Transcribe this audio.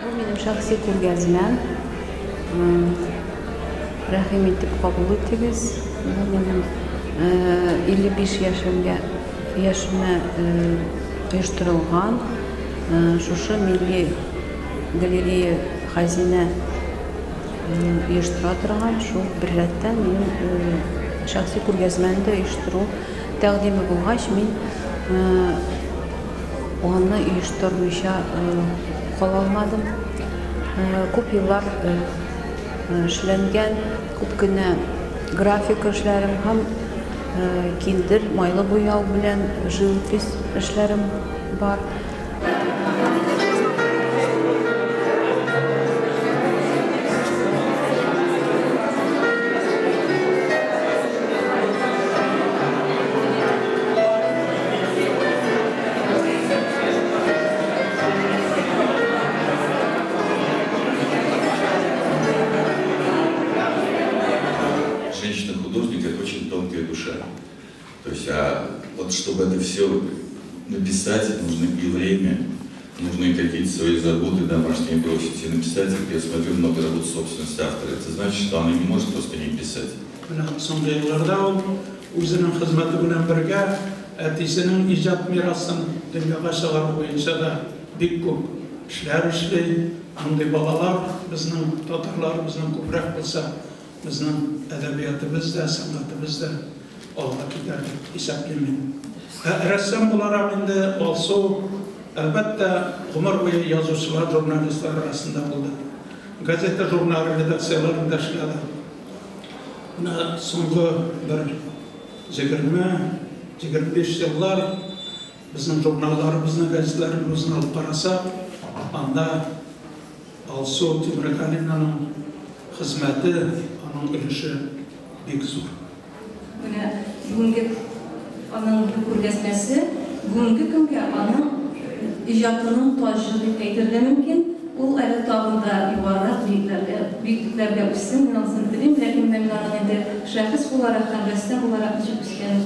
Бу минем шәхси күргәзмәм. Рәхим итеп кабул итегез. Минем 55 яшемә оештырылган шушы милли галерея хәзинә оештыра торган шул бер рәттән минем шәхси күргәзмәмне оештыру тәкъдиме булгач, мин аны оештырмыйча кала алмадым. Күп еллар эшләнгән, күп кенә графика эшләрем һәм киндер, майлы буяу белән живопись эшләрем бар. Женщина-художник — это очень тонкая душа. То есть, вот чтобы это все написать, нужно и время, нужно и какие-то свои заботы домашние бросить и написать. Я смотрю много работ собственности автора. Это значит, что она не может просто не писать. Bizning adabiyotimiz da, san'atimiz da olg'a ketadi hisoblayman. Rassom bo'laram endi olsa, albatta umr bo'yi yozuvchilar, jurnalistlar orasida bo'ldi. Gazeta, jurnal redaksiyalarida ishladi. Buni so'nggi bir 20-25 yillar bizning jurnallarimizni, gazetlarimizni olib qarasak, anda olsa Temurgalinaning xizmati, onun ülüşü bek zor. Bugünkü onun күргәзмәсе, bugünkü көнгә аның иҗатының таҗы дип әйтергә мөмкин. Ул әле тагында югарырак биекләргә үссен, мин аны телим, ләкин мен аның инде шәхес буларак һәм рәссам буларак үскәнен